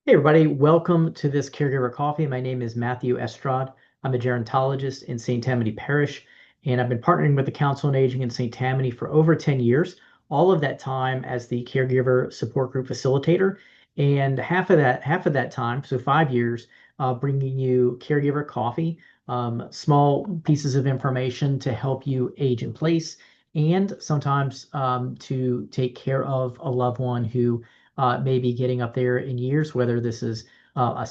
Hey everybody, welcome to this Caregiver Coffee. My name is Matthew Estrad. I'm a gerontologist in St. Tammany Parish, and I've been partnering with the Council on Aging in St. Tammany for over 10 years, all of that time as the caregiver support group facilitator, and half of that time, so 5 years, bringing you Caregiver Coffee, small pieces of information to help you age in place, and sometimes to take care of a loved one who maybe getting up there in years, whether this is a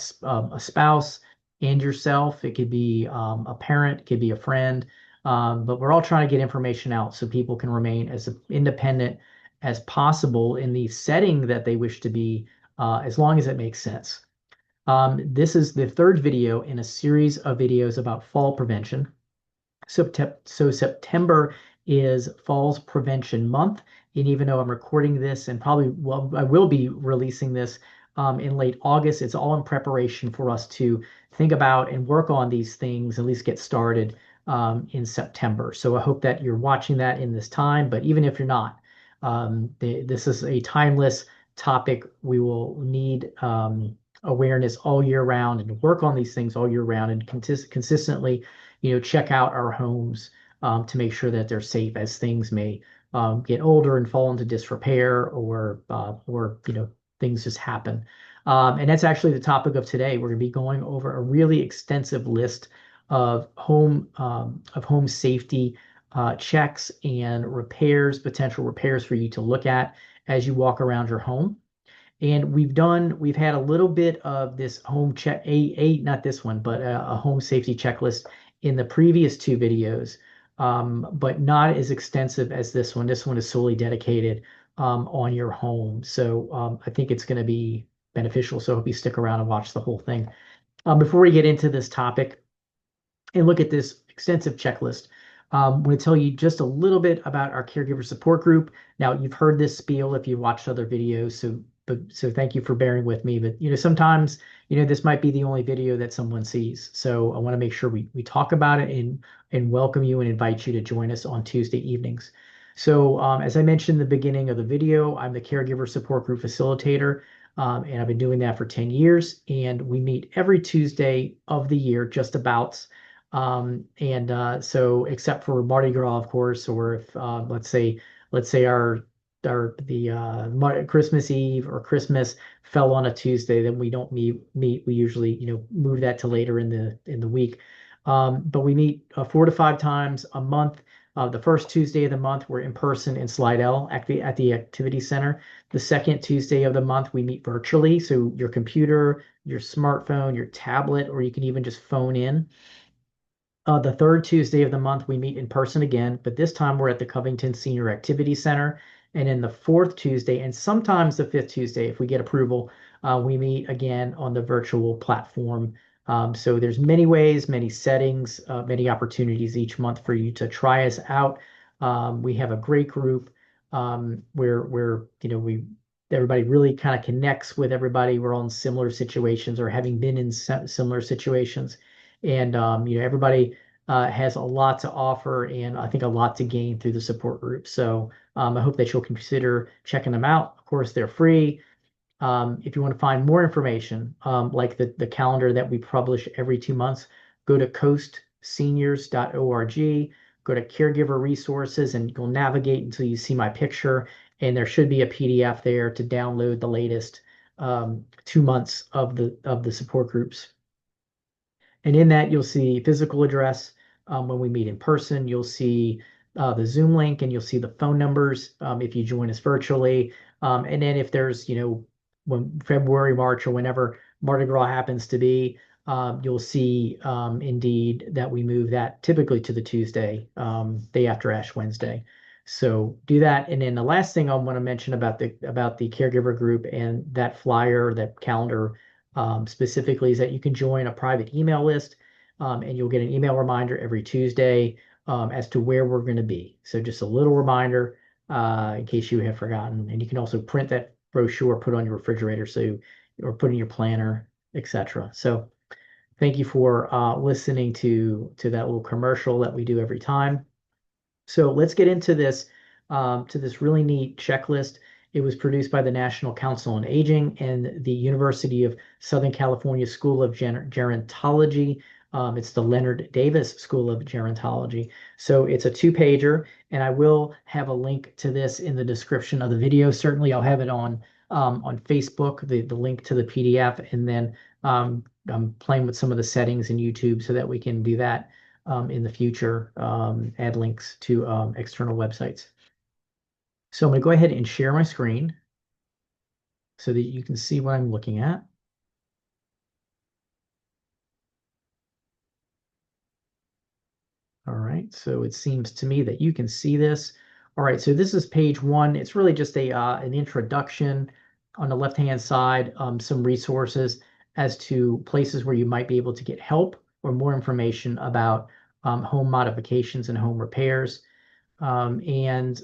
spouse and yourself. It could be a parent, it could be a friend. But we're all trying to get information out so people can remain as independent as possible in the setting that they wish to be, as long as it makes sense. This is the third video in a series of videos about fall prevention. So September is Falls Prevention Month. And even though I'm recording this and probably, well, I will be releasing this in late August, it's all in preparation for us to think about and work on these things, at least get started in September. So I hope that you're watching that in this time, but even if you're not, this is a timeless topic. We will need awareness all year round and work on these things all year round and consistently check out our homes to make sure that they're safe as things may get older and fall into disrepair or things just happen. And that's actually the topic of today. We're going to be going over a really extensive list of home safety checks and repairs, potential repairs for you to look at as you walk around your home. And we've had a little bit of this home check, not this one, but a home safety checklist in the previous two videos, but not as extensive as this one. This one is solely dedicated on your home. So I think it's going to be beneficial. So I hope you stick around and watch the whole thing. Before we get into this topic and look at this extensive checklist, I'm going to tell you just a little bit about our caregiver support group. Now, you've heard this spiel if you've watched other videos, so thank you for bearing with me. But sometimes this might be the only video that someone sees. So I want to make sure we talk about it and welcome you and invite you to join us on Tuesday evenings. So as I mentioned in the beginning of the video, I'm the caregiver support group facilitator, and I've been doing that for 10 years. And we meet every Tuesday of the year, just about. So except for Mardi Gras, of course, or if let's say our Christmas Eve or Christmas fell on a Tuesday, then we don't meet. We usually move that to later in the week. But we meet 4 to 5 times a month. The first Tuesday of the month, we're in person in Slidell at the Activity Center. The second Tuesday of the month, we meet virtually. So your computer, your smartphone, your tablet, or you can even just phone in. The third Tuesday of the month, we meet in person again, but this time we're at the Covington Senior Activity Center. And then the fourth Tuesday, and sometimes the fifth Tuesday, if we get approval, we meet again on the virtual platform. So there's many ways, many settings, many opportunities each month for you to try us out. We have a great group where everybody really kind of connects with everybody. We're all in similar situations or having been in similar situations. And everybody has a lot to offer and I think a lot to gain through the support group. So I hope that you'll consider checking them out. Of course, they're free. If you want to find more information, like the calendar that we publish every 2 months, go to coastseniors.org, go to caregiver resources, and you'll navigate until you see my picture. And there should be a PDF there to download the latest 2 months of the support groups. And in that, you'll see physical address when we meet in person. You'll see the Zoom link and you'll see the phone numbers if you join us virtually. And then if there's, when February, March, or whenever Mardi Gras happens to be, you'll see indeed that we move that typically to the Tuesday, day after Ash Wednesday. So do that. And then the last thing I want to mention about the caregiver group and that flyer, that calendar specifically, is that you can join a private email list and you'll get an email reminder every Tuesday as to where we're going to be. So just a little reminder in case you have forgotten. And you can also print that brochure, put it on your refrigerator, or put in your planner, etc. So thank you for listening to that little commercial that we do every time. So let's get into this really neat checklist. It was produced by the National Council on Aging and the University of Southern California School of Gerontology. It's the Leonard Davis School of Gerontology. So it's a two-pager, and I will have a link to this in the description of the video. Certainly, I'll have it on Facebook, the link to the PDF, and then I'm playing with some of the settings in YouTube so that we can do that in the future, add links to external websites. So I'm going to go ahead and share my screen so that you can see what I'm looking at. All right, so it seems to me that you can see this. All right, so this is page one. It's really just an introduction. On the left-hand side, some resources as to places where you might be able to get help or more information about home modifications and home repairs. And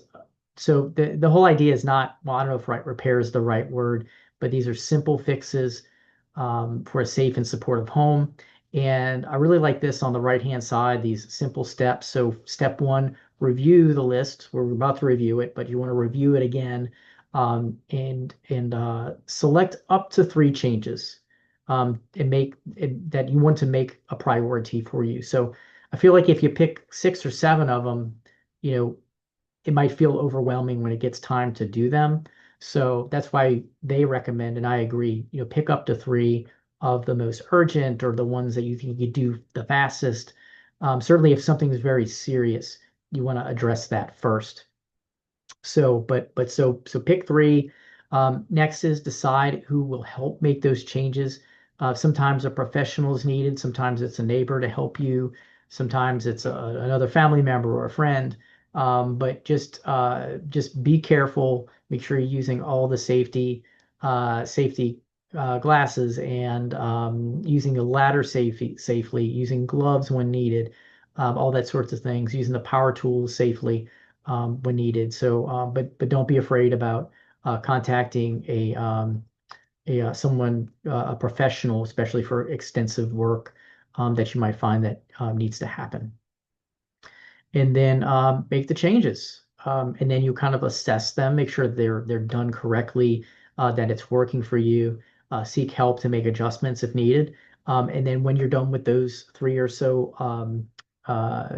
so the whole idea is not, well, I don't know if right repair is the right word, but these are simple fixes for a safe and supportive home. And I really like this on the right-hand side, these simple steps. So step one, review the list. We're about to review it, but you want to review it again and select up to 3 changes and make that you want to make a priority for you. So I feel like if you pick 6 or 7 of them, you know, it might feel overwhelming when it gets time to do them. So that's why they recommend, and I agree, pick up to 3 of the most urgent or the ones that you think you do the fastest. Certainly, if something is very serious, you want to address that first. So pick 3. Next is decide who will help make those changes. Sometimes a professional is needed. Sometimes it's a neighbor to help you. Sometimes it's another family member or a friend. But just be careful. Make sure you're using all the safety glasses and using a ladder safely, using gloves when needed, all that sorts of things. Using the power tools safely when needed. So, but don't be afraid about contacting someone, a professional, especially for extensive work that you might find that needs to happen. And then make the changes. And then you kind of assess them, make sure they're done correctly, that it's working for you. Seek help to make adjustments if needed. And then when you're done with those 3 or so uh,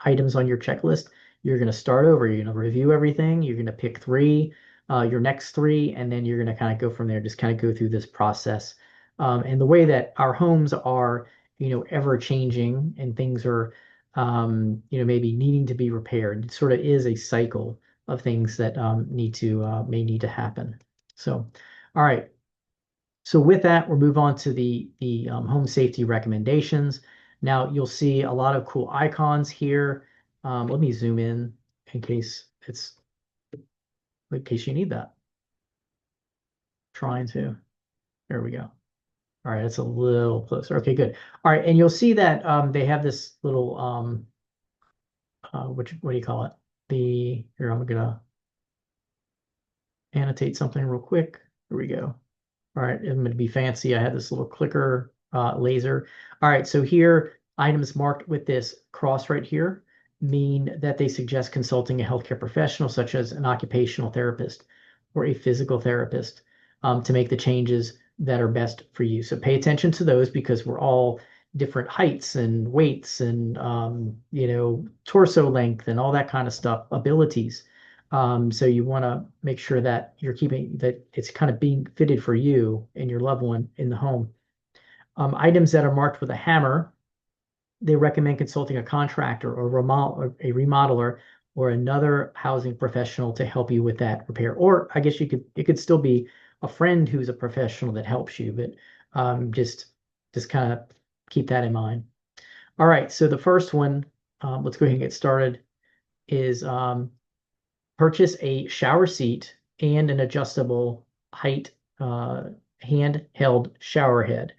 items on your checklist, you're going to start over. You're going to review everything. You're going to pick 3, your next 3, and then you're going to kind of go from there. Just kind of go through this process. And the way that our homes are, ever changing and things are maybe needing to be repaired. It sort of is a cycle of things that may need to happen. So, all right. So with that, we'll move on to the home safety recommendations. Now you'll see a lot of cool icons here. Let me zoom in case you need that. Trying to. There we go. All right, it's a little closer. Okay, good. All right, and you'll see that they have this little what do you call it? Here, I'm gonna annotate something real quick. Here we go. All right, I'm going to be fancy. I have this little clicker laser. All right, so here, items marked with this cross right here mean that they suggest consulting a healthcare professional, such as an occupational therapist or a physical therapist, to make the changes that are best for you. So pay attention to those because we're all different heights and weights and torso length and all that kind of stuff, abilities. So you want to make sure that you're keeping that it's kind of being fitted for you and your loved one in the home. Items that are marked with a hammer, they recommend consulting a contractor or a remodeler or another housing professional to help you with that repair. Or I guess it could still be a friend who's a professional that helps you, but just kind of keep that in mind. All right, so the first one, let's go ahead and get started, is purchase a shower seat and an adjustable height handheld shower head.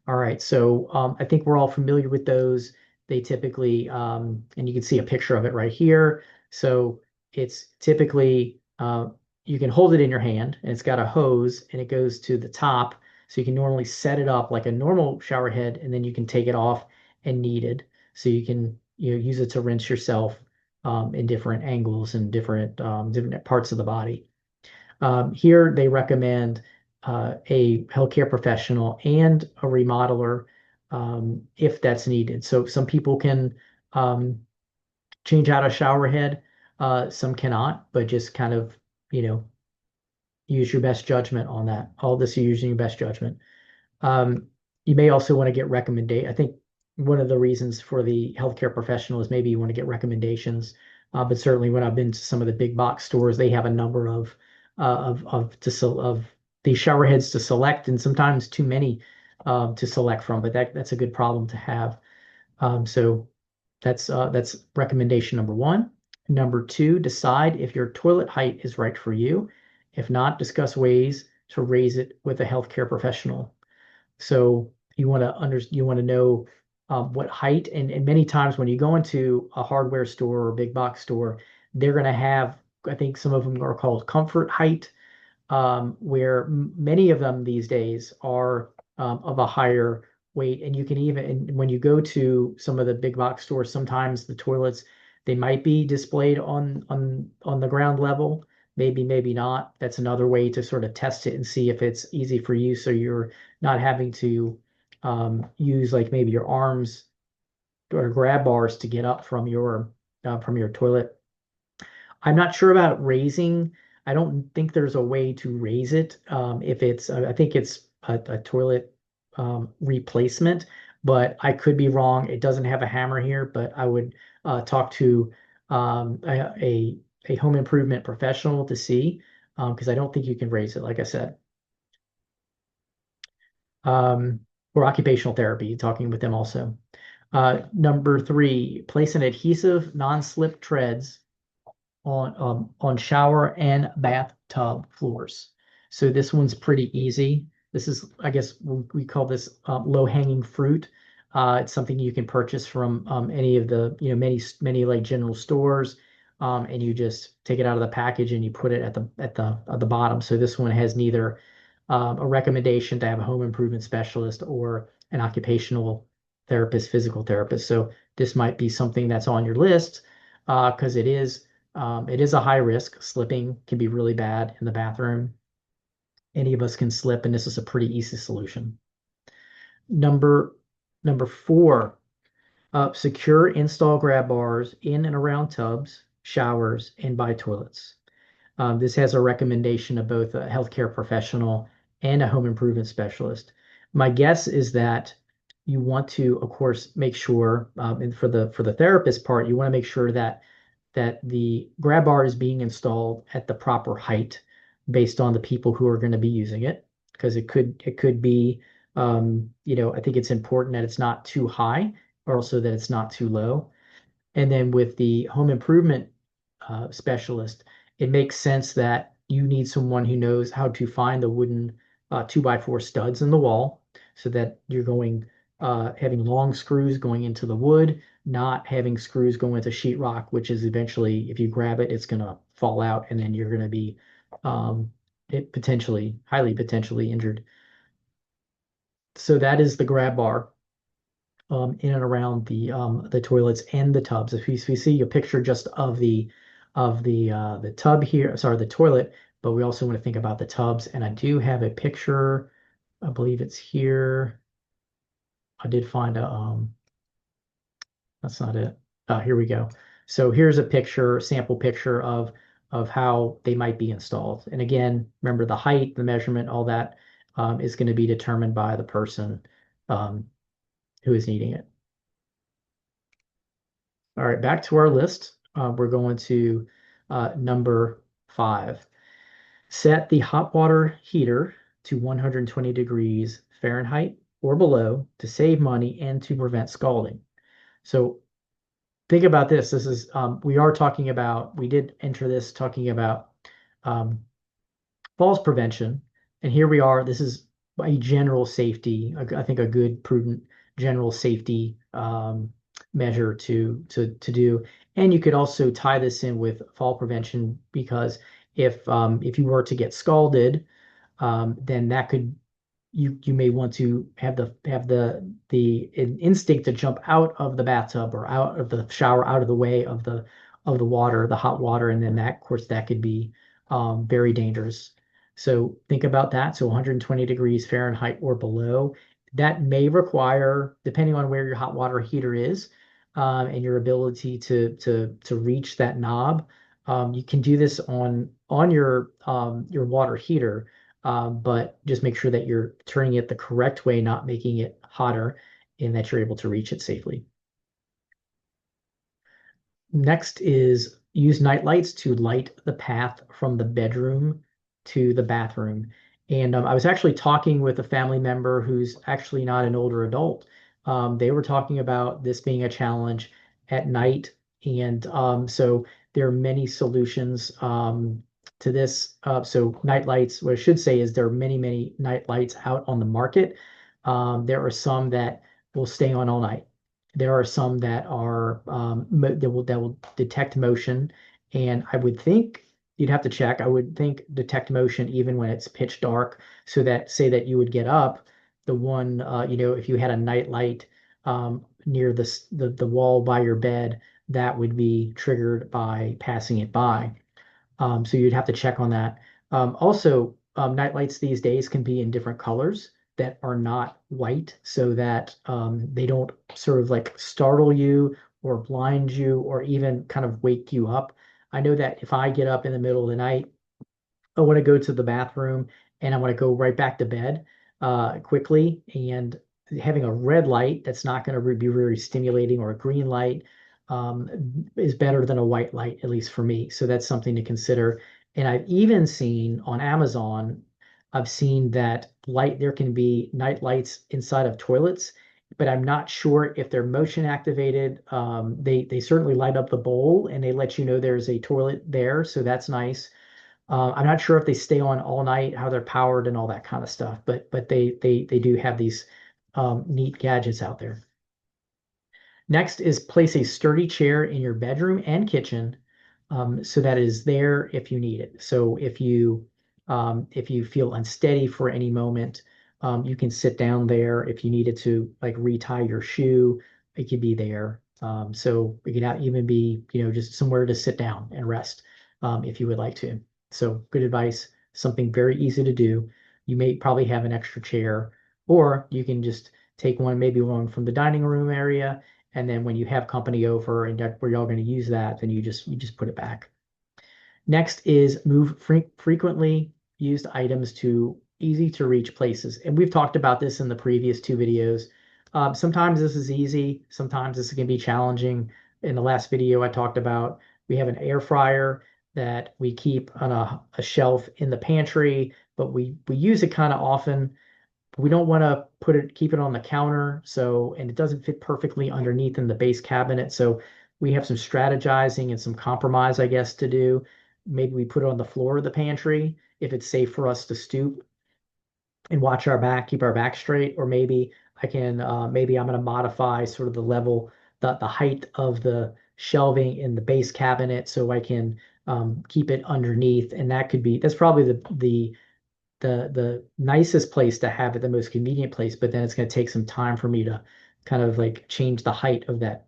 All right, so I think we're all familiar with those. They typically, and you can see a picture of it right here. So it's typically, you can hold it in your hand and it's got a hose and it goes to the top. So you can normally set it up like a normal shower head and then you can take it off and knead it. So you can use it to rinse yourself in different angles and different parts of the body. Here they recommend a healthcare professional and a remodeler if that's needed. So some people can change out a shower head, some cannot, but just kind of, you know, use your best judgment on that. All this you're using your best judgment. Um, you may also want to get recommendation. I think one of the reasons for the healthcare professional is maybe you want to get recommendations. But certainly when I've been to some of the big box stores, they have a number of these shower heads to select, and sometimes too many to select from. But that's a good problem to have. So that's recommendation number one. Number two, decide if your toilet height is right for you. If not, discuss ways to raise it with a healthcare professional. So you want to know what height, and many times when you go into a hardware store or a big box store, they're going to have, I think some of them are called comfort height, where many of them these days are of a higher weight. And you can even, and when you go to some of the big box stores, sometimes the toilets, they might be displayed on the ground level, maybe not. That's another way to sort of test it and see if it's easy for you, so you're not having to use like maybe your arms or grab bars to get up from your toilet. I'm not sure about raising. I don't think there's a way to raise it. If it's, I think it's a toilet replacement, but I could be wrong. It doesn't have a hammer here, but I would talk to a home improvement professional to see, because I don't think you can raise it, like I said. Um, or occupational therapy, talking with them also. Number three, place an adhesive non-slip treads on shower and bathtub floors. So this one's pretty easy. This is, I guess, we call this low-hanging fruit. It's something you can purchase from any of the, many like general stores, and you just take it out of the package and you put it at the bottom. So this one has neither a recommendation to have a home improvement specialist or an occupational therapist, physical therapist. So this might be something that's on your list because it is a high risk. Slipping can be really bad in the bathroom. Any of us can slip, and this is a pretty easy solution. Number number four, secure install grab bars in and around tubs, showers, and by toilets. This has a recommendation of both a healthcare professional and a home improvement specialist. My guess is that you want to, of course, make sure, and for the therapist part, you want to make sure that the grab bar is being installed at the proper height based on the people who are going to be using it, because it could be, I think it's important that it's not too high, or also that it's not too low. And then with the home improvement specialist, it makes sense that you need someone who knows how to find the wooden 2x4 studs in the wall, so that you're having long screws going into the wood, not having screws going into sheetrock, which is eventually, if you grab it, it's going to fall out, and then you're going to be um, highly potentially injured. So that is the grab bar in and around the toilets and the tubs. If we see a picture just of the tub here, sorry, the toilet, but we also want to think about the tubs. And I do have a picture. I believe it's here. I did find that's not it. Here we go. So here's a sample picture of how they might be installed. And again, remember the height, the measurement, all that is going to be determined by the person um, who is needing it. All right, back to our list. We're going to number 5. Set the hot water heater to 120 degrees Fahrenheit or below to save money and to prevent scalding. So think about this. This is we did enter this talking about um, falls prevention, and here we are. This is a general safety, I think a good, prudent general safety measure to do. And you could also tie this in with fall prevention, because if you were to get scalded, then that could you may want to have the instinct to jump out of the bathtub or out of the shower, out of the way of the water, the hot water, and then that, of course, that could be very dangerous. So think about that. So 120 degrees Fahrenheit or below. That may require, depending on where your hot water heater is, and your ability to reach that knob. You can do this on your water heater, but just make sure that you're turning it the correct way, not making it hotter, and that you're able to reach it safely. Next is use night lights to light the path from the bedroom to the bathroom. And I was actually talking with a family member who's actually not an older adult. They were talking about this being a challenge at night. And so there are many solutions to this. So night lights, what I should say is there are many, many night lights out on the market. There are some that will stay on all night. There are some that are that will detect motion, and I would think you'd have to check. I would think detect motion even when it's pitch dark, so that say that you would get up, the one if you had a night light near the wall by your bed, that would be triggered by passing it by. So you'd have to check on that. Also, night lights these days can be in different colors that are not white, so that they don't sort of like startle you or blind you or even kind of wake you up. I know that if I get up in the middle of the night, I want to go to the bathroom and I want to go right back to bed quickly. And having a red light that's not going to be very stimulating, or a green light, is better than a white light, at least for me. So that's something to consider. And I've even seen on Amazon, I've seen that there can be night lights inside of toilets, but I'm not sure if they're motion activated. They certainly light up the bowl and they let you know there's a toilet there, so that's nice. I'm not sure if they stay on all night, how they're powered, and all that kind of stuff, but they do have these neat gadgets out there. Next is place a sturdy chair in your bedroom and kitchen, so that it is there if you need it. So if you feel unsteady for any moment, you can sit down there. If you needed to like retie your shoe, it could be there. So it could not even be just somewhere to sit down and rest, if you would like to. So good advice, something very easy to do. You may probably have an extra chair, or you can just take one, maybe one from the dining room area, and then when you have company over and where y'all going to use that, then you just put it back. Next is move frequently used items to easy to reach places. And we've talked about this in the previous two videos. Sometimes this is easy, sometimes this can be challenging. In the last video, I talked about we have an air fryer that we keep on a shelf in the pantry, but we use it kind of often. We don't want to keep it on the counter, and it doesn't fit perfectly underneath in the base cabinet. So we have some strategizing and some compromise, I guess, to do. Maybe we put it on the floor of the pantry if it's safe for us to stoop and watch our back, keep our back straight. Or maybe I'm going to modify sort of the level, the height of the shelving in the base cabinet, so I can keep it underneath. And that's probably the nicest place to have it, the most convenient place, but then it's going to take some time for me to kind of like change the height of that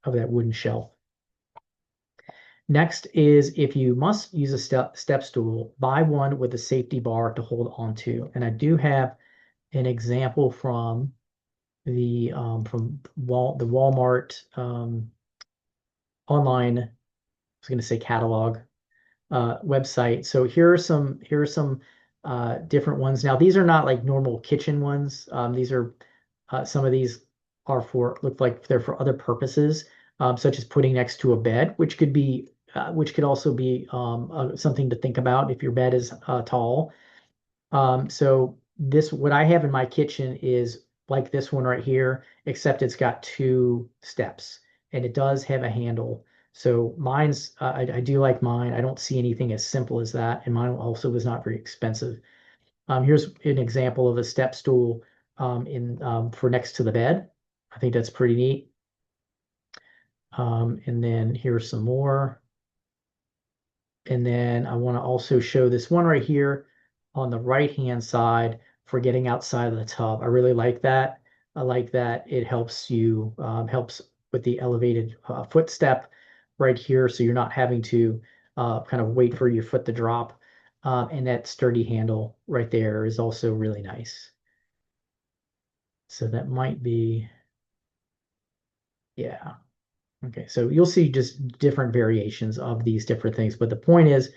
wooden shelf. Next is, if you must use a step stool, buy one with a safety bar to hold onto. And I do have an example from the Walmart online, I was going to say catalog, website. So here are some different ones. Now these are not like normal kitchen ones. These are some of these look like they're for other purposes, such as putting next to a bed, which could also be something to think about if your bed is tall. So what I have in my kitchen is like this one right here, except it's got two steps and it does have a handle. So I do like mine. I don't see anything as simple as that. And mine also was not very expensive. Here's an example of a step stool for next to the bed. I think that's pretty neat. And then here's some more. And then I want to also show this one right here on the right-hand side for getting outside of the tub. I really like that. I like that it helps with the elevated footstep right here, so you're not having to kind of wait for your foot to drop. And that sturdy handle right there is also really nice. So that might be, yeah. Okay, so you'll see just different variations of these different things, but the point is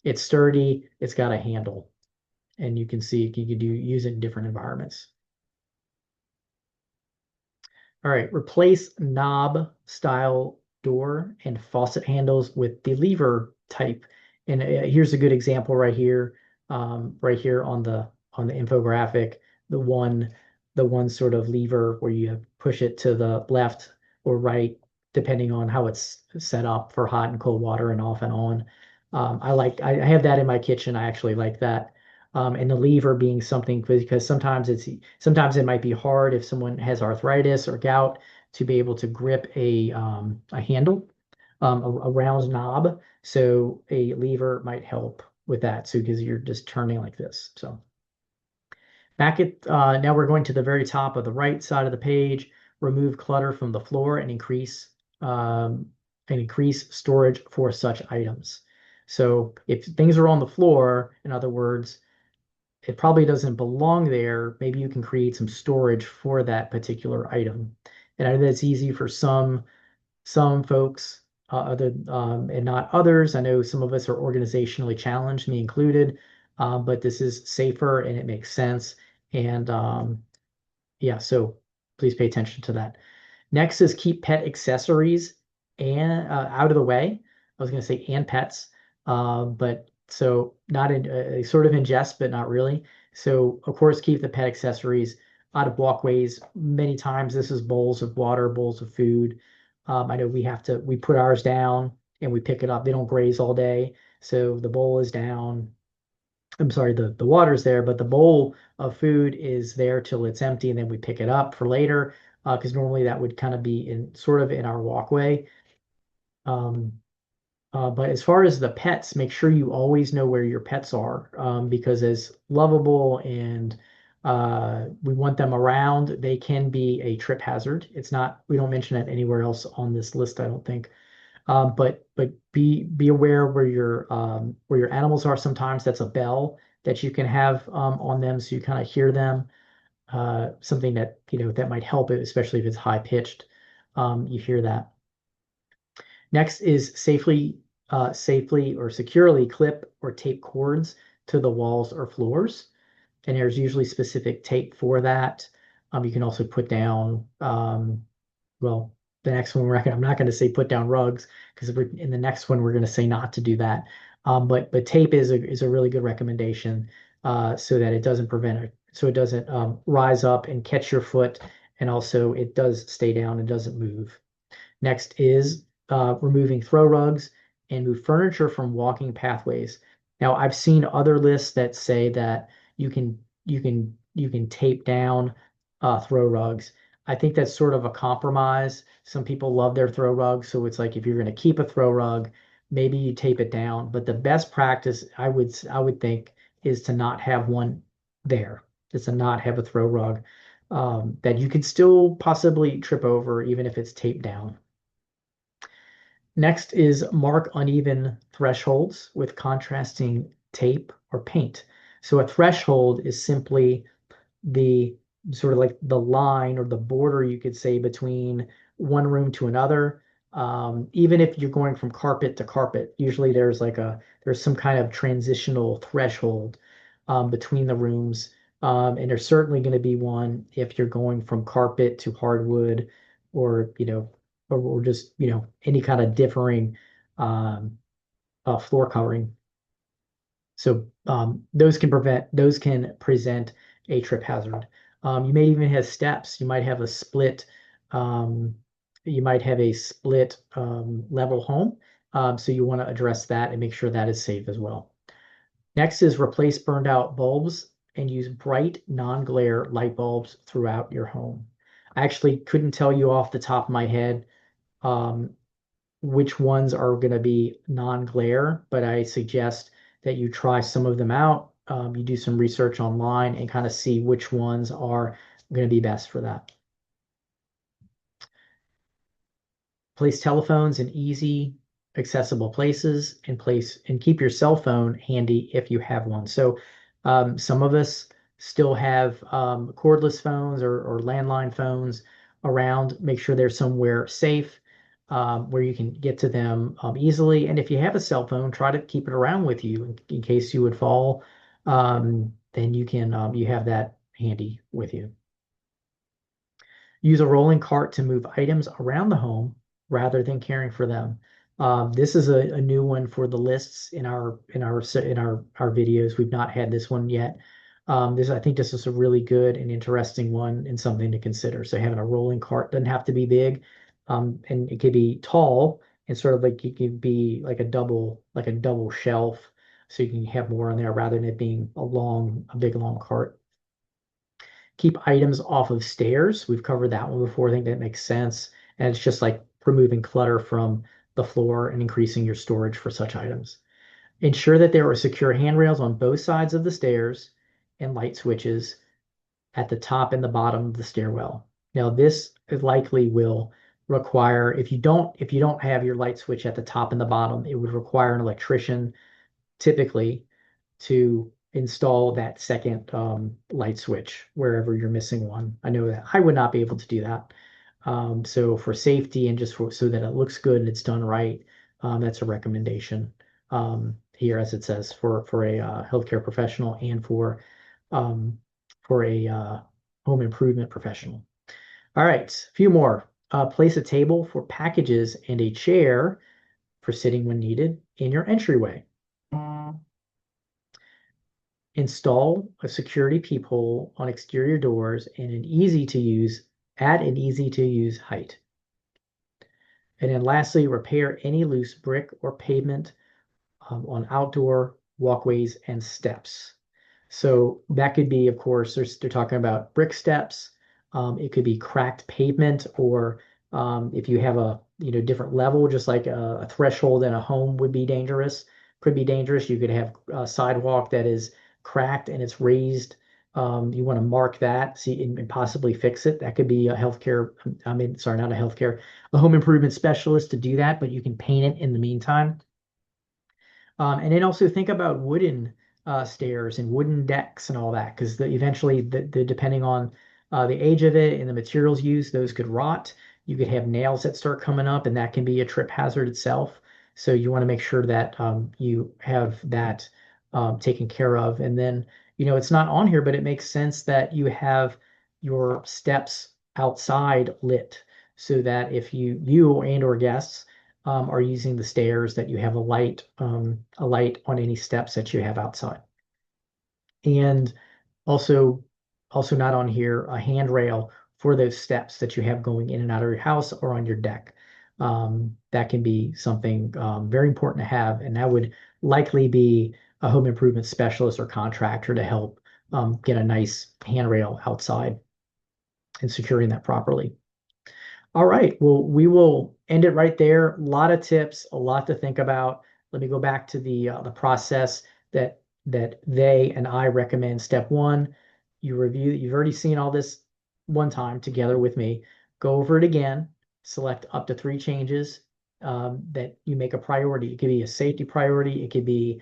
it's sturdy, it's got a handle, and you can see you can use it in different environments. All right, replace knob style door and faucet handles with the lever type. And here's a good example right here on the infographic. The one sort of lever where you push it to the left or right, depending on how it's set up for hot and cold water and off and on. I have that in my kitchen. I actually like that. And the lever being something because sometimes it might be hard if someone has arthritis or gout to be able to grip a handle, a round knob. So a lever might help with that. So because you're just turning like this. So now we're going to the very top of the right side of the page. Remove clutter from the floor um, and increase storage for such items. So if things are on the floor, in other words, it probably doesn't belong there. Maybe you can create some storage for that particular item. And I know that's easy for some folks, other and not others. I know some of us are organizationally challenged, me included, but this is safer and it makes sense. And yeah, so please pay attention to that. Next is keep pet accessories and out of the way. I was going to say and pets, but so not in sort of ingest, but not really. So of course, keep the pet accessories out of walkways. Many times this is bowls of water, bowls of food. I know we put ours down and we pick it up. They don't graze all day, so the bowl is down. I'm sorry, the water's there, but the bowl of food is there till it's empty, and then we pick it up for later. Because normally that would kind of be in sort of in our walkway. Um, but as far as the pets, make sure you always know where your pets are, because as lovable and we want them around, they can be a trip hazard. It's not, we don't mention it anywhere else on this list, I don't think. But be aware where your animals are. Sometimes that's a bell that you can have on them, so you kind of hear them. Something that that might help it, especially if it's high pitched. You hear that. Next is safely or securely clip or tape cords to the walls or floors, and there's usually specific tape for that. You can also put down well, the next one I'm not going to say put down rugs because in the next one we're going to say not to do that. But tape is a really good recommendation so that it doesn't prevent it, so it doesn't rise up and catch your foot, and also it does stay down and doesn't move. Next is removing throw rugs and move furniture from walking pathways. Now, I've seen other lists that say that you can tape down throw rugs. I think that's sort of a compromise. Some people love their throw rugs, so it's like if you're going to keep a throw rug, maybe you tape it down. But the best practice I would think is to not have one there. Is to not have a throw rug that you could still possibly trip over even if it's taped down. Next is mark uneven thresholds with contrasting tape or paint. So a threshold is simply the sort of like the line or the border, you could say, between one room to another. Even if you're going from carpet to carpet, usually there's some kind of transitional threshold between the rooms. And there's certainly going to be one if you're going from carpet to hardwood or, or just, any kind of differing um, floor covering. So those can present a trip hazard. You may even have steps. Um, you might have a split level home. So you want to address that and make sure that is safe as well. Next is replace burned out bulbs and use bright non-glare light bulbs throughout your home. I actually couldn't tell you off the top of my head um, which ones are going to be non-glare, but I suggest that you try some of them out. You do some research online and kind of see which ones are going to be best for that. Place telephones in easy accessible places and keep your cell phone handy if you have one. So some of us still have cordless phones or landline phones around. Make sure they're somewhere safe where you can get to them easily. And if you have a cell phone, try to keep it around with you in case you would fall. Then you have that handy with you. Use a rolling cart to move items around the home rather than caring for them. This is a new one for the lists in our videos. We've not had this one yet. I think this is a really good and interesting one and something to consider. So having a rolling cart doesn't have to be big, and it could be tall and sort of like it could be like a double shelf, so you can have more on there rather than it being a big long cart. Keep items off of stairs. We've covered that one before. I think that makes sense. And it's just like removing clutter from the floor and increasing your storage for such items. Ensure that there are secure handrails on both sides of the stairs and light switches at the top and the bottom of the stairwell. Now, this likely will require, if you don't have your light switch at the top and the bottom, it would require an electrician typically to install that second light switch wherever you're missing one. I know that I would not be able to do that. So for safety and so that it looks good and it's done right, that's a recommendation here, as it says, for a healthcare professional and for a home improvement professional. All right, a few more. Place a table for packages and a chair for sitting when needed in your entryway. Install a security peephole on exterior doors and at an easy to use height. And then lastly, repair any loose brick or pavement on outdoor walkways and steps. So that could be, of course, they're talking about brick steps. It could be cracked pavement, or if you have a different level, just like a threshold in a home would be dangerous. Could be dangerous. You could have a sidewalk that is cracked and it's raised. You want to mark that, see, and possibly fix it. That could be a healthcare. I mean, sorry, not a healthcare, a home improvement specialist to do that, but you can paint it in the meantime. And then also think about wooden stairs and wooden decks and all that, because eventually, depending on the age of it and the materials used, those could rot. You could have nails that start coming up, and that can be a trip hazard itself. So you want to make sure that you have that taken care of. And then, it's not on here, but it makes sense that you have your steps outside lit so that if you and or guests are using the stairs, that you have a light on any steps that you have outside. And also, also not on here, a handrail for those steps that you have going in and out of your house or on your deck. That can be something very important to have, and that would likely be a home improvement specialist or contractor to help get a nice handrail outside and securing that properly. All right, well, we will end it right there. A lot of tips, a lot to think about. Let me go back to the process that they and I recommend. Step one, you review. You've already seen all this one time together with me. Go over it again. Select up to 3 changes that you make a priority. It could be a safety priority. It could be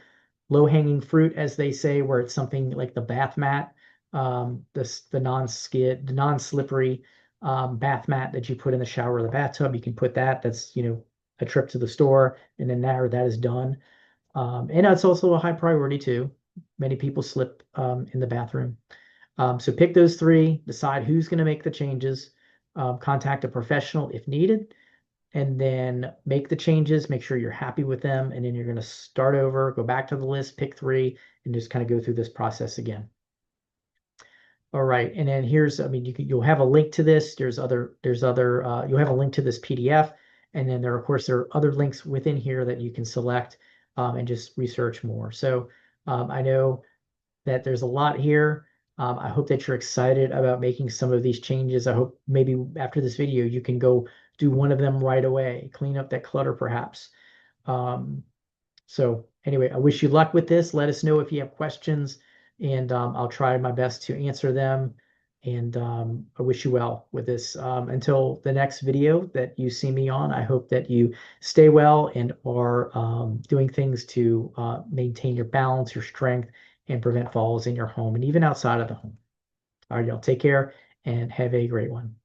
low-hanging fruit, as they say, where it's something like the bath mat, the non-skid, the non-slippery bath mat that you put in the shower or the bathtub. You can put that. That's a trip to the store, and then that is done. And it's also a high priority too. Many people slip in the bathroom. So pick those 3. Decide who's going to make the changes. Contact a professional if needed, and then make the changes. Make sure you're happy with them, and then you're going to start over. Go back to the list, pick 3, and just kind of go through this process again. All right, and then you'll have a link to this. You'll have a link to this PDF, and then there are other links within here that you can select and just research more. So I know that there's a lot here. I hope that you're excited about making some of these changes. I hope maybe after this video, you can go do one of them right away, clean up that clutter perhaps. So anyway, I wish you luck with this. Let us know if you have questions, and I'll try my best to answer them. And I wish you well with this. Until the next video that you see me on, I hope that you stay well and are doing things to maintain your balance, your strength, and prevent falls in your home and even outside of the home. All right, y'all, take care and have a great one.